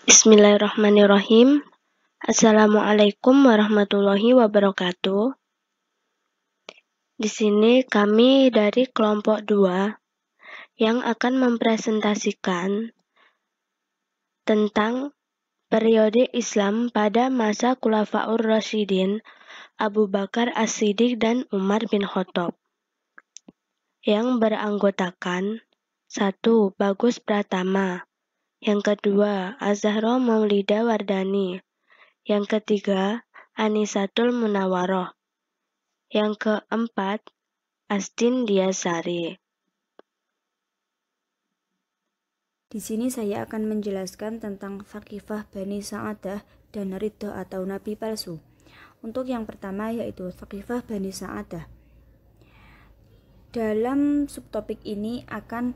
Bismillahirrahmanirrahim. Assalamualaikum warahmatullahi wabarakatuh. Di sini kami dari kelompok 2 yang akan mempresentasikan tentang periode Islam pada masa Khulafaur Rasyidin, Abu Bakar As-Siddiq dan Umar bin Khattab, yang beranggotakan 1. Bagus Pratama, yang kedua Az-Zahra Maulida Wardani, yang ketiga Anisatul Munawwaroh, yang keempat Astin Diasari. Di sini saya akan menjelaskan tentang Thaqifah Bani Sa'adah dan Ridha atau Nabi palsu. Untuk yang pertama yaitu Thaqifah Bani Sa'adah. Dalam subtopik ini akan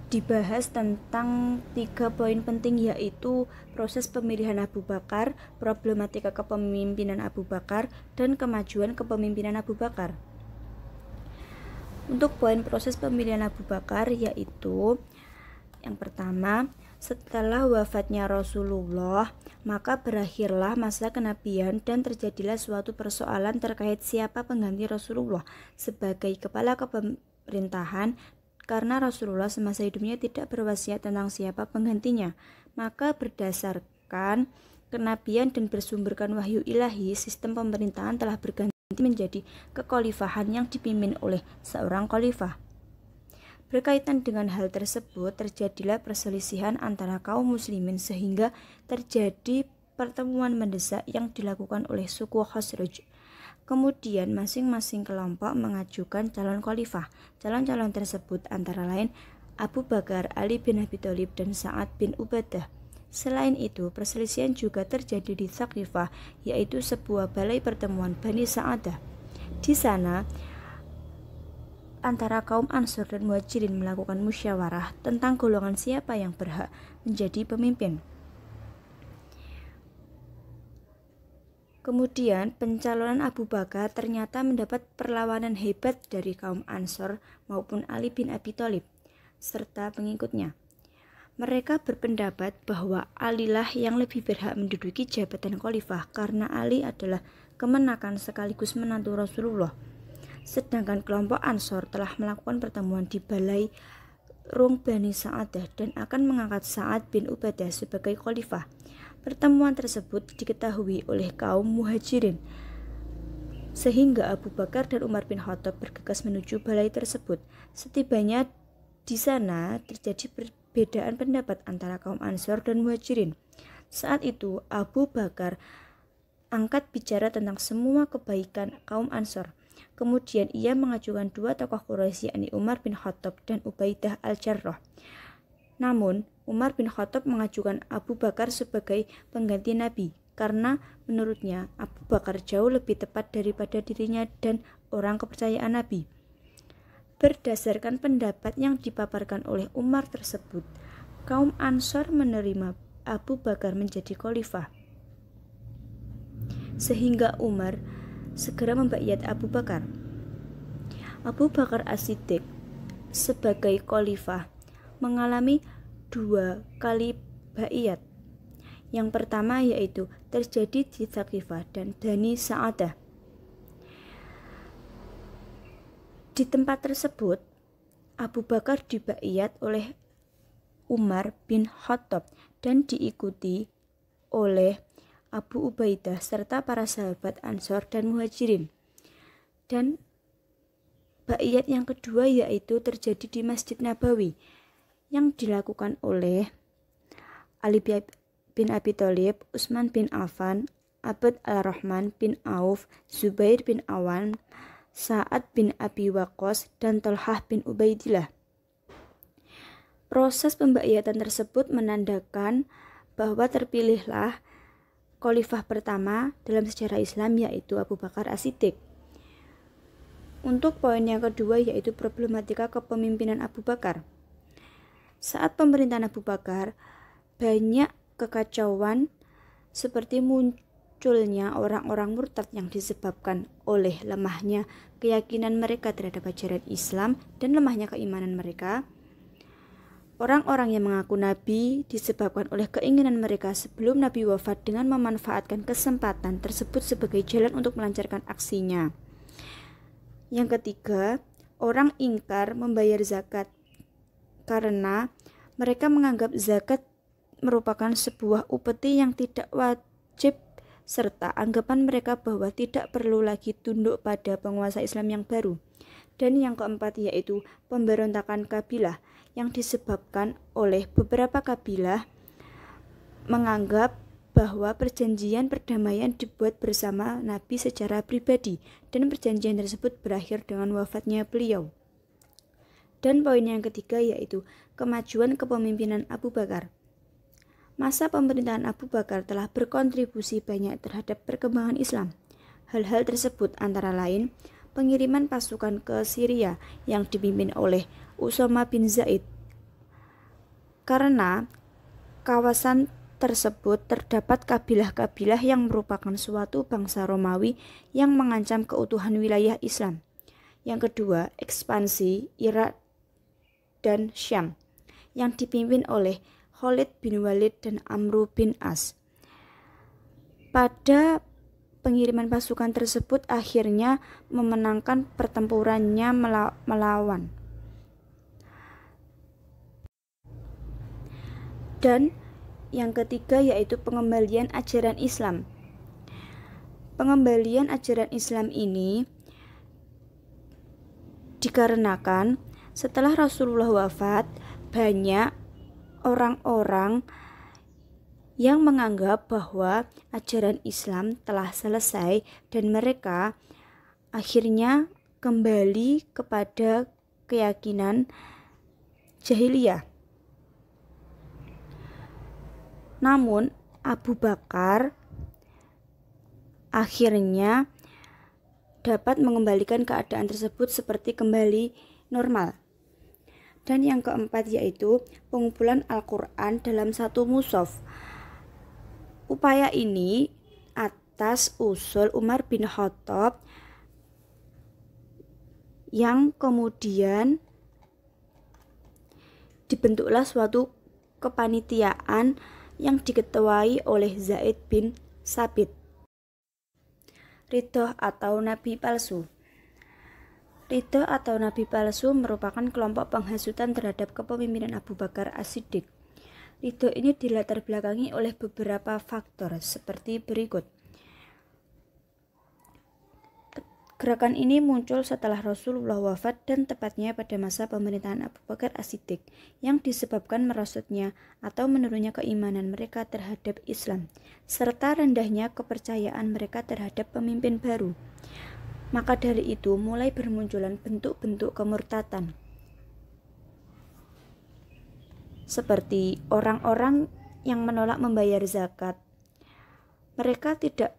dibahas tentang 3 poin penting, yaitu proses pemilihan Abu Bakar, problematika kepemimpinan Abu Bakar, dan kemajuan kepemimpinan Abu Bakar. Untuk poin proses pemilihan Abu Bakar yaitu yang pertama, setelah wafatnya Rasulullah, maka berakhirlah masa kenabian dan terjadilah suatu persoalan terkait siapa pengganti Rasulullah sebagai kepala pemerintahan, karena Rasulullah semasa hidupnya tidak berwasiat tentang siapa penggantinya. Maka berdasarkan kenabian dan bersumberkan wahyu ilahi, sistem pemerintahan telah berganti menjadi kekhalifahan yang dipimpin oleh seorang khalifah. Berkaitan dengan hal tersebut, terjadilah perselisihan antara kaum muslimin sehingga terjadi pertemuan mendesak yang dilakukan oleh suku Khazraj. Kemudian masing-masing kelompok mengajukan calon khalifah. Calon-calon tersebut antara lain Abu Bakar, Ali bin Abi Thalib, dan Sa'ad bin Ubadah. Selain itu, perselisihan juga terjadi di Thaqifah, yaitu sebuah balai pertemuan Bani Sa'adah. Di sana, antara kaum Ansor dan Muhajirin melakukan musyawarah tentang golongan siapa yang berhak menjadi pemimpin. Kemudian pencalonan Abu Bakar ternyata mendapat perlawanan hebat dari kaum Ansor maupun Ali bin Abi Thalib serta pengikutnya. Mereka berpendapat bahwa Alilah yang lebih berhak menduduki jabatan khalifah karena Ali adalah kemenakan sekaligus menantu Rasulullah. Sedangkan kelompok Ansor telah melakukan pertemuan di Balai Rung Bani Sa'adah dan akan mengangkat Sa'ad bin Ubadah sebagai khalifah. Pertemuan tersebut diketahui oleh kaum Muhajirin, sehingga Abu Bakar dan Umar bin Khattab bergegas menuju balai tersebut. Setibanya di sana terjadi perbedaan pendapat antara kaum Ansor dan Muhajirin. Saat itu Abu Bakar angkat bicara tentang semua kebaikan kaum Ansor. Kemudian ia mengajukan 2 tokoh Quraisy, yakni Umar bin Khattab dan Ubaidah al-Jarrah. Namun, Umar bin Khattab mengajukan Abu Bakar sebagai pengganti Nabi karena menurutnya Abu Bakar jauh lebih tepat daripada dirinya dan orang kepercayaan Nabi. Berdasarkan pendapat yang dipaparkan oleh Umar tersebut, kaum Ansor menerima Abu Bakar menjadi khalifah, sehingga Umar segera membaiat Abu Bakar. Abu Bakar As-Siddiq sebagai khalifah mengalami 2 kali baiat. Yang pertama yaitu terjadi di Thaqifah dan Bani Sa'adah. Di tempat tersebut, Abu Bakar dibaiat oleh Umar bin Khattab dan diikuti oleh Abu Ubaidah serta para sahabat Ansor dan Muhajirin. Dan baiat yang kedua yaitu terjadi di Masjid Nabawi yang dilakukan oleh Ali bin Abi Thalib, Utsman bin Affan, Abd al-Rahman bin Auf, Zubair bin Awan, Sa'ad bin Abi Waqqas, dan Talhah bin Ubaidillah. Proses pembaiatan tersebut menandakan bahwa terpilihlah khalifah pertama dalam sejarah Islam, yaitu Abu Bakar As-Siddiq. Untuk poin yang kedua yaitu problematika kepemimpinan Abu Bakar. Saat pemerintahan Abu Bakar, banyak kekacauan seperti munculnya orang-orang murtad yang disebabkan oleh lemahnya keyakinan mereka terhadap ajaran Islam dan lemahnya keimanan mereka. Orang-orang yang mengaku nabi disebabkan oleh keinginan mereka sebelum nabi wafat dengan memanfaatkan kesempatan tersebut sebagai jalan untuk melancarkan aksinya. Yang ketiga, orang ingkar membayar zakat karena mereka menganggap zakat merupakan sebuah upeti yang tidak wajib, serta anggapan mereka bahwa tidak perlu lagi tunduk pada penguasa Islam yang baru. Dan yang keempat yaitu pemberontakan kabilah yang disebabkan oleh beberapa kabilah menganggap bahwa perjanjian perdamaian dibuat bersama Nabi secara pribadi dan perjanjian tersebut berakhir dengan wafatnya beliau. Dan poin yang ketiga yaitu kemajuan kepemimpinan Abu Bakar. Masa pemerintahan Abu Bakar telah berkontribusi banyak terhadap perkembangan Islam. Hal-hal tersebut antara lain pengiriman pasukan ke Syria yang dipimpin oleh Usama bin Zaid. Karena kawasan tersebut terdapat kabilah-kabilah yang merupakan suatu bangsa Romawi yang mengancam keutuhan wilayah Islam. Yang kedua, ekspansi Irak dan Syam yang dipimpin oleh Khalid bin Walid dan Amru bin As. Pada pengiriman pasukan tersebut akhirnya memenangkan pertempurannya melawan. Dan yang ketiga yaitu pengembalian ajaran Islam. Pengembalian ajaran Islam ini dikarenakan setelah Rasulullah wafat, banyak orang-orang yang menganggap bahwa ajaran Islam telah selesai dan mereka akhirnya kembali kepada keyakinan jahiliyah. Namun Abu Bakar akhirnya dapat mengembalikan keadaan tersebut seperti kembali normal. Dan yang keempat yaitu pengumpulan Al-Quran dalam satu mushaf. Upaya ini atas usul Umar bin Khattab yang kemudian dibentuklah suatu kepanitiaan yang diketuai oleh Zaid bin Sabit. Ridho atau Nabi palsu. Ridho atau Nabi palsu merupakan kelompok penghasutan terhadap kepemimpinan Abu Bakar As-Siddiq. Ridho ini dilatar belakangi oleh beberapa faktor seperti berikut. Gerakan ini muncul setelah Rasulullah wafat dan tepatnya pada masa pemerintahan Abu Bakar As-Siddiq yang disebabkan merosotnya atau menurunnya keimanan mereka terhadap Islam serta rendahnya kepercayaan mereka terhadap pemimpin baru. Maka dari itu mulai bermunculan bentuk-bentuk kemurtatan seperti orang-orang yang menolak membayar zakat. Mereka tidak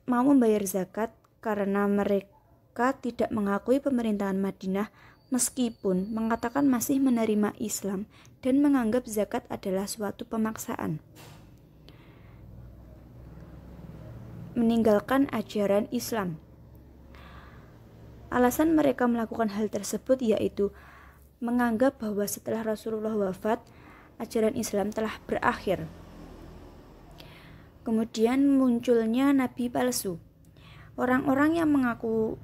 mau membayar zakat karena mereka tidak mengakui pemerintahan Madinah meskipun mengatakan masih menerima Islam dan menganggap zakat adalah suatu pemaksaan. Meninggalkan ajaran Islam. Alasan mereka melakukan hal tersebut yaitu menganggap bahwa setelah Rasulullah wafat, ajaran Islam telah berakhir. Kemudian munculnya nabi palsu. Orang-orang yang mengaku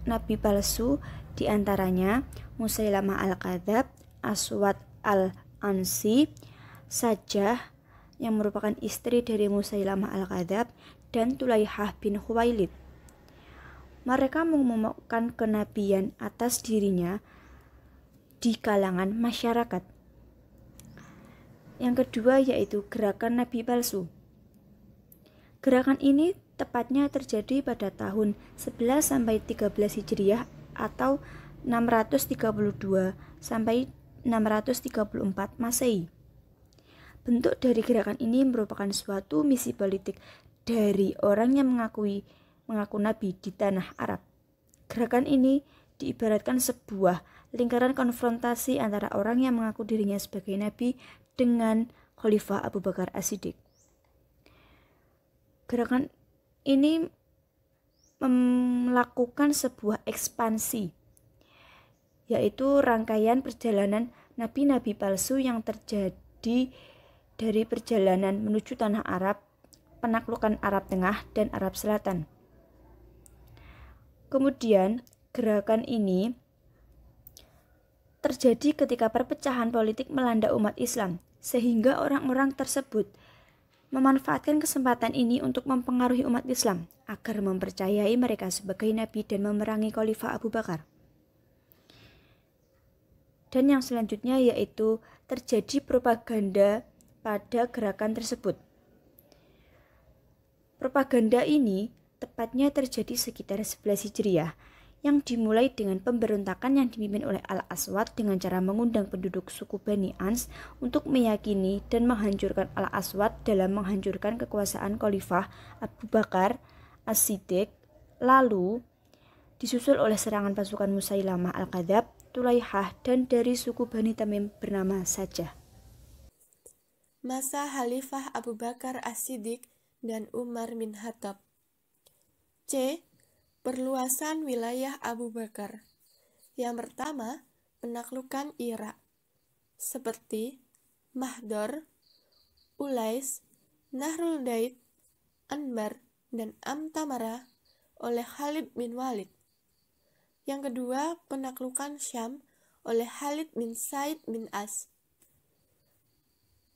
nabi palsu diantaranya Musailamah al-Kadzab, Aswad al-Ansi, Sajah yang merupakan istri dari Musailamah al-Kadzab, dan Tulaihah bin Khuwailid. Mereka mengumumkan kenabian atas dirinya di kalangan masyarakat. Yang kedua yaitu gerakan nabi palsu. Gerakan ini tepatnya terjadi pada tahun 11 sampai 13 Hijriah atau 632 sampai 634 Masehi. Bentuk dari gerakan ini merupakan suatu misi politik dari orang yang mengaku nabi di tanah Arab. Gerakan ini diibaratkan sebuah lingkaran konfrontasi antara orang yang mengaku dirinya sebagai nabi dengan Khalifah Abu Bakar As-Siddiq. Gerakan ini melakukan sebuah ekspansi, yaitu rangkaian perjalanan nabi-nabi palsu yang terjadi dari perjalanan menuju tanah Arab, penaklukan Arab Tengah dan Arab Selatan. Kemudian, gerakan ini terjadi ketika perpecahan politik melanda umat Islam, sehingga orang-orang tersebut memanfaatkan kesempatan ini untuk mempengaruhi umat Islam agar mempercayai mereka sebagai nabi dan memerangi Khalifah Abu Bakar. Dan yang selanjutnya yaitu terjadi propaganda pada gerakan tersebut. Propaganda ini tepatnya terjadi sekitar 11 Hijriah yang dimulai dengan pemberontakan yang dipimpin oleh Al-Aswad dengan cara mengundang penduduk suku Bani Ans untuk meyakini dan menghancurkan Al-Aswad dalam menghancurkan kekuasaan Khalifah Abu Bakar As-Siddiq, lalu disusul oleh serangan pasukan Musailamah Al-Kadzab, Tulaihah, dan dari suku Bani Tamim bernama Sajah. Masa Khalifah Abu Bakar As-Siddiq dan Umar bin Khattab. C. Perluasan wilayah Abu Bakar. Yang pertama, penaklukan Irak, seperti Mahdor, Ulais, Nahrul Daid, Anbar, dan Amtamara oleh Khalid bin Walid. Yang kedua, penaklukan Syam oleh Khalid bin Said bin As.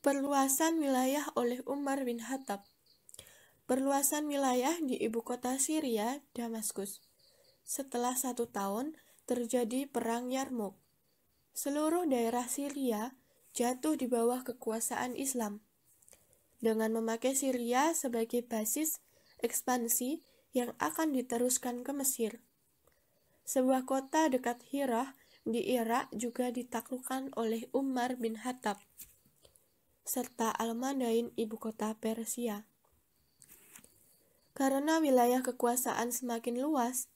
Perluasan wilayah oleh Umar bin Khattab. Perluasan wilayah di ibu kota Syria, Damaskus. Setelah 1 tahun, terjadi Perang Yarmouk. Seluruh daerah Syria jatuh di bawah kekuasaan Islam. Dengan memakai Syria sebagai basis ekspansi yang akan diteruskan ke Mesir. Sebuah kota dekat Hirah di Irak juga ditaklukkan oleh Umar bin Khattab, serta Al-Madain, ibu kota Persia. Karena wilayah kekuasaan semakin luas,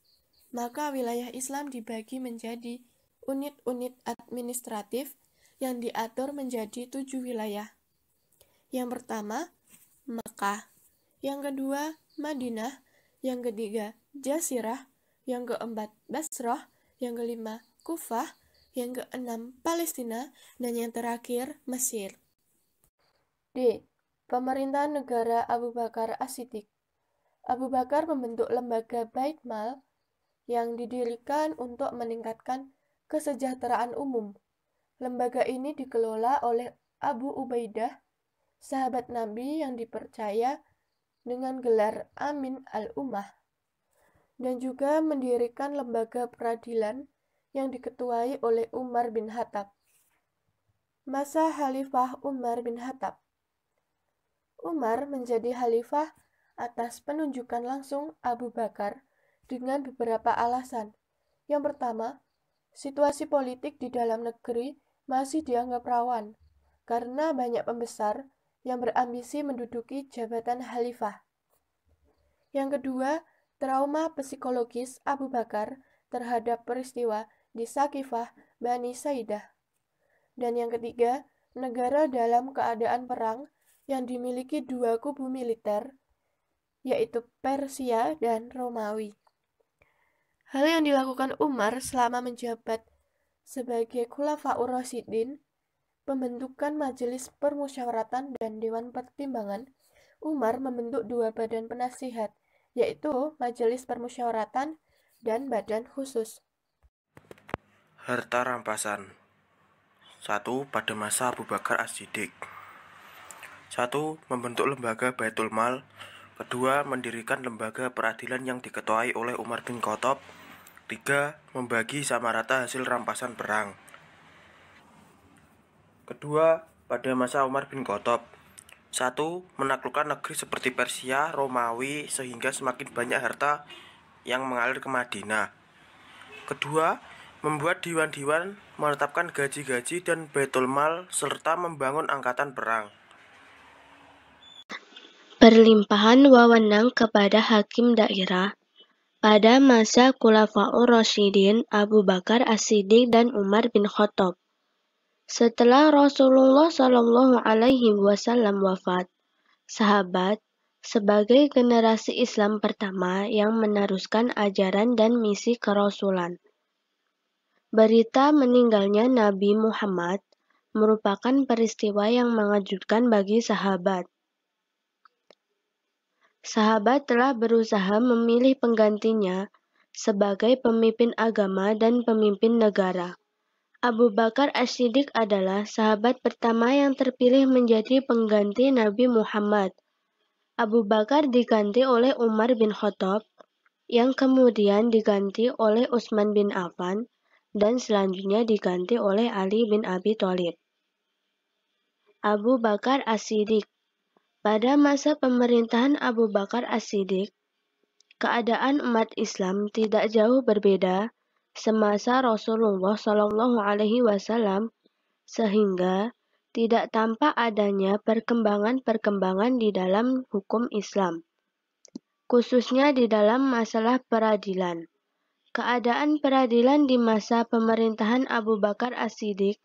maka wilayah Islam dibagi menjadi unit-unit administratif yang diatur menjadi 7 wilayah. Yang pertama, Mekah. Yang kedua, Madinah. Yang ketiga, Jazirah. Yang keempat, Basrah. Yang kelima, Kufah. Yang keenam, Palestina. Dan yang terakhir, Mesir. D. Pemerintahan negara Abu Bakar As-Siddiq. Abu Bakar membentuk lembaga Bait Mal yang didirikan untuk meningkatkan kesejahteraan umum. Lembaga ini dikelola oleh Abu Ubaidah, sahabat Nabi yang dipercaya dengan gelar Amin al-Ummah, dan juga mendirikan lembaga peradilan yang diketuai oleh Umar bin Khattab. Masa Khalifah Umar bin Khattab. Umar menjadi khalifah atas penunjukan langsung Abu Bakar dengan beberapa alasan. Yang pertama, situasi politik di dalam negeri masih dianggap rawan karena banyak pembesar yang berambisi menduduki jabatan khalifah. Yang kedua, trauma psikologis Abu Bakar terhadap peristiwa di Sakifah Bani Saidah. Dan yang ketiga, negara dalam keadaan perang yang dimiliki 2 kubu militer, yaitu Persia dan Romawi. Hal yang dilakukan Umar selama menjabat sebagai Khulafaur Rasyidin, pembentukan Majelis Permusyawaratan dan Dewan Pertimbangan. Umar membentuk 2 badan penasihat, yaitu Majelis Permusyawaratan dan Badan Khusus. Harta rampasan. 1. Pada masa Abu Bakar As-Siddiq. 1. Membentuk lembaga Baitul Mal. 2. Mendirikan lembaga peradilan yang diketuai oleh Umar bin Khattab. 3. Membagi sama rata hasil rampasan perang. Kedua, pada masa Umar bin Khattab. 1. Menaklukkan negeri seperti Persia, Romawi, sehingga semakin banyak harta yang mengalir ke Madinah. Kedua, membuat diwan-diwan, menetapkan gaji-gaji dan Baitul Mal, serta membangun angkatan perang. Perlimpahan wewenang kepada hakim daerah. Pada masa Khulafaur Rasyidin Abu Bakar As-Siddiq dan Umar bin Khattab. Setelah Rasulullah SAW wafat, sahabat sebagai generasi Islam pertama yang meneruskan ajaran dan misi kerasulan. Berita meninggalnya Nabi Muhammad merupakan peristiwa yang mengejutkan bagi sahabat. Sahabat telah berusaha memilih penggantinya sebagai pemimpin agama dan pemimpin negara. Abu Bakar As-Siddiq adalah sahabat pertama yang terpilih menjadi pengganti Nabi Muhammad. Abu Bakar diganti oleh Umar bin Khattab, yang kemudian diganti oleh Utsman bin Affan, dan selanjutnya diganti oleh Ali bin Abi Thalib. Abu Bakar As-Siddiq. Pada masa pemerintahan Abu Bakar As-Siddiq, keadaan umat Islam tidak jauh berbeda semasa Rasulullah SAW, sehingga tidak tampak adanya perkembangan-perkembangan di dalam hukum Islam, khususnya di dalam masalah peradilan. Keadaan peradilan di masa pemerintahan Abu Bakar As-Siddiq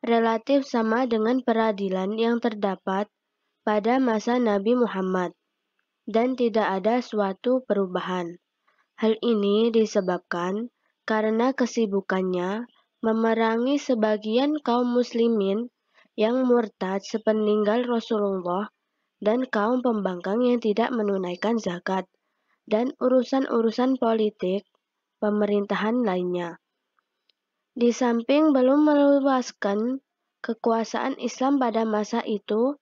relatif sama dengan peradilan yang terdapat pada masa Nabi Muhammad, dan tidak ada suatu perubahan. Hal ini disebabkan karena kesibukannya memerangi sebagian kaum muslimin yang murtad sepeninggal Rasulullah dan kaum pembangkang yang tidak menunaikan zakat, dan urusan-urusan politik pemerintahan lainnya. Di samping belum meluaskan kekuasaan Islam pada masa itu,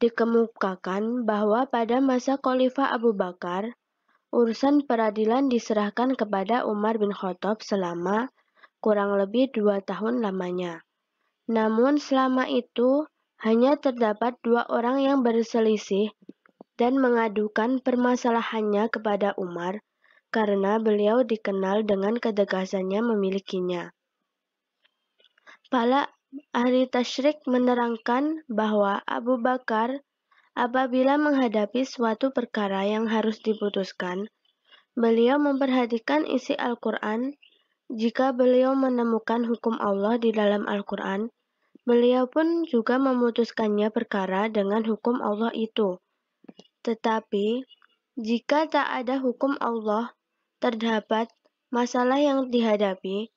dikemukakan bahwa pada masa Khalifah Abu Bakar, urusan peradilan diserahkan kepada Umar bin Khattab selama kurang lebih 2 tahun lamanya. Namun selama itu hanya terdapat 2 orang yang berselisih dan mengadukan permasalahannya kepada Umar karena beliau dikenal dengan ketegasannya memilikinya. Para ahli tasyrik menerangkan bahwa Abu Bakar apabila menghadapi suatu perkara yang harus diputuskan, beliau memperhatikan isi Al-Quran. Jika beliau menemukan hukum Allah di dalam Al-Quran, beliau pun juga memutuskannya perkara dengan hukum Allah itu. Tetapi, jika tak ada hukum Allah, terdapat masalah yang dihadapi,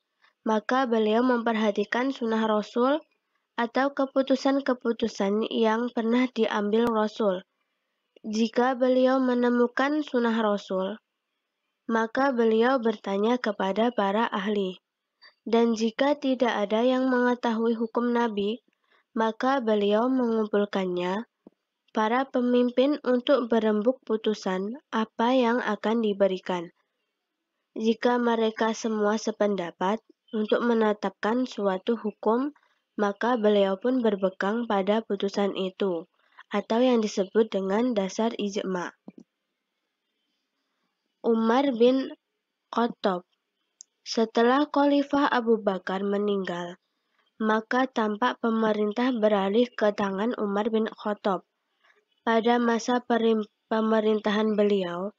maka beliau memperhatikan sunnah Rasul atau keputusan-keputusan yang pernah diambil Rasul. Jika beliau menemukan sunnah Rasul, maka beliau bertanya kepada para ahli. Dan jika tidak ada yang mengetahui hukum Nabi, maka beliau mengumpulkannya, para pemimpin untuk berembuk putusan apa yang akan diberikan. Jika mereka semua sependapat untuk menetapkan suatu hukum, maka beliau pun berpegang pada putusan itu, atau yang disebut dengan dasar ijma'. Umar bin Khattab. Setelah Khalifah Abu Bakar meninggal, maka tampak pemerintah beralih ke tangan Umar bin Khattab. Pada masa pemerintahan beliau,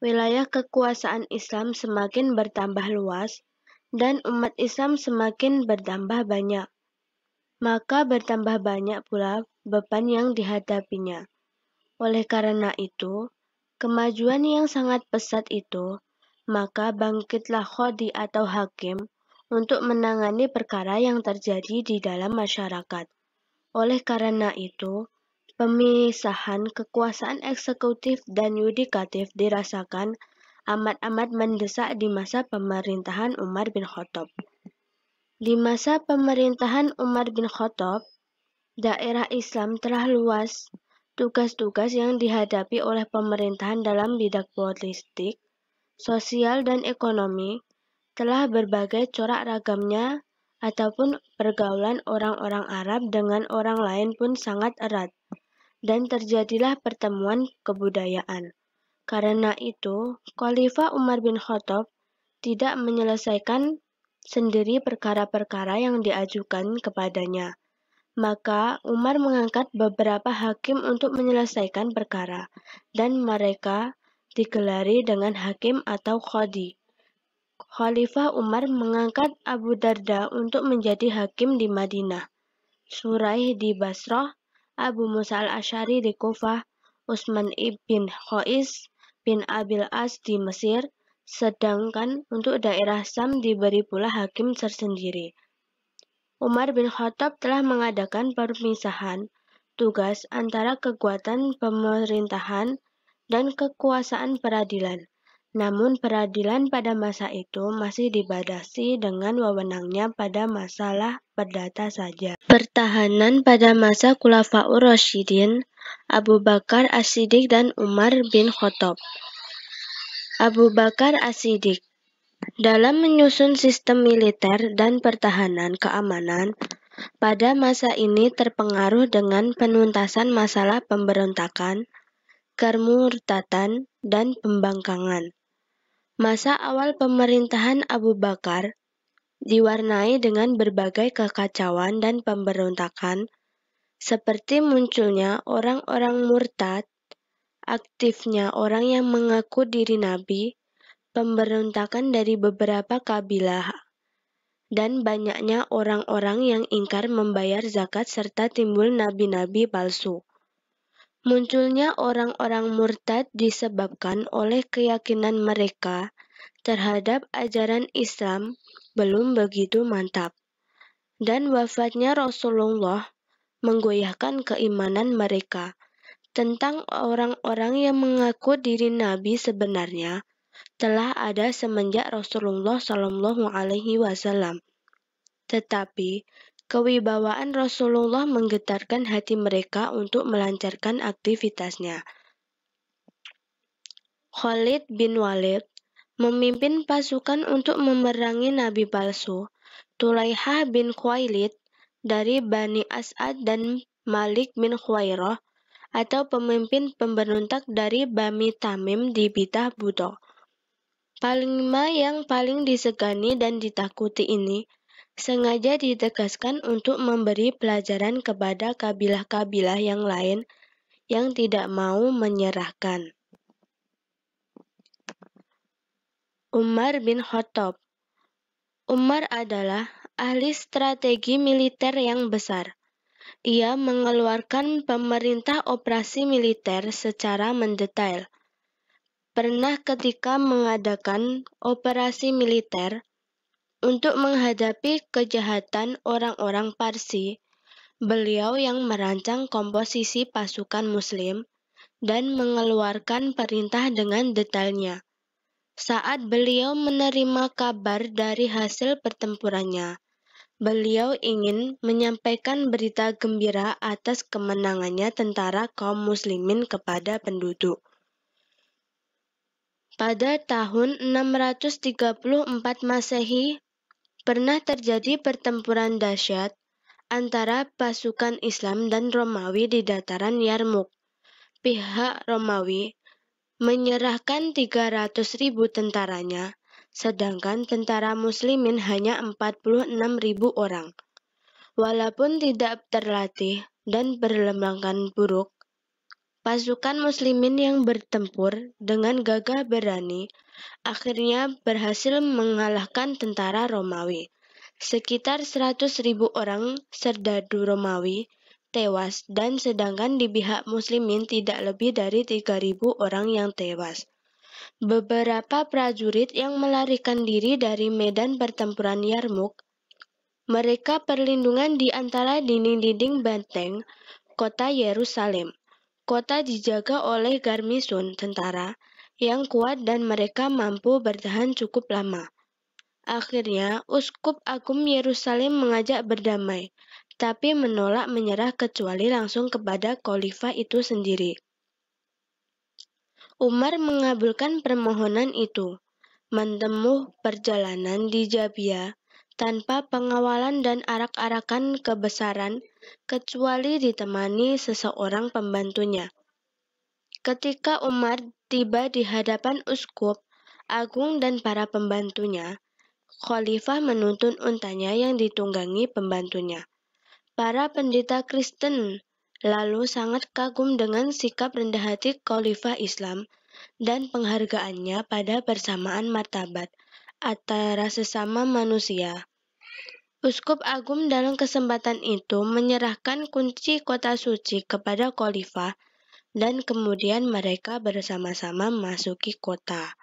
wilayah kekuasaan Islam semakin bertambah luas dan umat Islam semakin bertambah banyak. Maka bertambah banyak pula beban yang dihadapinya. Oleh karena itu, kemajuan yang sangat pesat itu, maka bangkitlah qadhi atau hakim untuk menangani perkara yang terjadi di dalam masyarakat. Oleh karena itu, pemisahan kekuasaan eksekutif dan yudikatif dirasakan amat-amat mendesak di masa pemerintahan Umar bin Khattab. Di masa pemerintahan Umar bin Khattab, daerah Islam telah luas. Tugas-tugas yang dihadapi oleh pemerintahan dalam bidang politik, sosial, dan ekonomi telah berbagai corak ragamnya, ataupun pergaulan orang-orang Arab dengan orang lain pun sangat erat, dan terjadilah pertemuan kebudayaan. Karena itu, Khalifah Umar bin Khattab tidak menyelesaikan sendiri perkara-perkara yang diajukan kepadanya. Maka Umar mengangkat beberapa hakim untuk menyelesaikan perkara, dan mereka digelari dengan hakim atau qadhi. Khalifah Umar mengangkat Abu Darda untuk menjadi hakim di Madinah, Suraih di Basrah, Abu Musa al-Asy'ari di Kufah, Utsman ibn Qais bin Abil As di Mesir, sedangkan untuk daerah Syam diberi pula hakim tersendiri. Umar bin Khattab telah mengadakan pemisahan tugas antara kekuatan pemerintahan dan kekuasaan peradilan. Namun peradilan pada masa itu masih dibatasi dengan wewenangnya pada masalah perdata saja. Pertahanan pada masa Khulafaur Rasyidin, Abu Bakar As-Siddiq dan Umar bin Khattab. Abu Bakar As-Siddiq dalam menyusun sistem militer dan pertahanan keamanan pada masa ini terpengaruh dengan penuntasan masalah pemberontakan, kemurtadan, dan pembangkangan. Masa awal pemerintahan Abu Bakar diwarnai dengan berbagai kekacauan dan pemberontakan, seperti munculnya orang-orang murtad, aktifnya orang yang mengaku diri nabi, pemberontakan dari beberapa kabilah, dan banyaknya orang-orang yang ingkar membayar zakat serta timbul nabi-nabi palsu. Munculnya orang-orang murtad disebabkan oleh keyakinan mereka terhadap ajaran Islam belum begitu mantap, dan wafatnya Rasulullah menggoyahkan keimanan mereka. Tentang orang-orang yang mengaku diri Nabi sebenarnya telah ada semenjak Rasulullah SAW. Tetapi kewibawaan Rasulullah menggetarkan hati mereka untuk melancarkan aktivitasnya. Khalid bin Walid memimpin pasukan untuk memerangi nabi palsu. Tulaihah bin Khuwailid dari Bani As'ad dan Malik bin Khuwairah atau pemimpin pemberontak dari Bani Tamim di Bitah Buto. Panglima yang paling disegani dan ditakuti ini sengaja ditegaskan untuk memberi pelajaran kepada kabilah-kabilah yang lain yang tidak mau menyerahkan. Umar bin Khattab. Umar adalah ahli strategi militer yang besar. Ia mengeluarkan pemerintah operasi militer secara mendetail. Pernah ketika mengadakan operasi militer untuk menghadapi kejahatan orang-orang Parsi, beliau yang merancang komposisi pasukan Muslim dan mengeluarkan perintah dengan detailnya. Saat beliau menerima kabar dari hasil pertempurannya, beliau ingin menyampaikan berita gembira atas kemenangannya tentara kaum muslimin kepada penduduk. Pada tahun 634 Masehi, pernah terjadi pertempuran dahsyat antara pasukan Islam dan Romawi di dataran Yarmuk. Pihak Romawi menyerahkan 300.000 tentaranya, sedangkan tentara muslimin hanya 46.000 orang. Walaupun tidak terlatih dan berlembagan buruk, pasukan muslimin yang bertempur dengan gagah berani akhirnya berhasil mengalahkan tentara Romawi. Sekitar 100.000 orang serdadu Romawi tewas dan sedangkan di pihak muslimin tidak lebih dari 3.000 orang yang tewas. Beberapa prajurit yang melarikan diri dari medan pertempuran Yarmuk, mereka perlindungan di antara dinding-dinding benteng kota Yerusalem. Kota dijaga oleh garnisun tentara yang kuat dan mereka mampu bertahan cukup lama. Akhirnya, Uskup Agung Yerusalem mengajak berdamai, tapi menolak menyerah kecuali langsung kepada khalifah itu sendiri. Umar mengabulkan permohonan itu, menempuh perjalanan di Jabia tanpa pengawalan dan arak-arakan kebesaran, kecuali ditemani seseorang pembantunya. Ketika Umar tiba di hadapan Uskup Agung dan para pembantunya, Khalifah menuntun untanya yang ditunggangi pembantunya. Para pendeta Kristen lalu sangat kagum dengan sikap rendah hati Khalifah Islam dan penghargaannya pada persamaan martabat antara sesama manusia. Uskup Agung dalam kesempatan itu menyerahkan kunci kota suci kepada Khalifah dan kemudian mereka bersama-sama memasuki kota.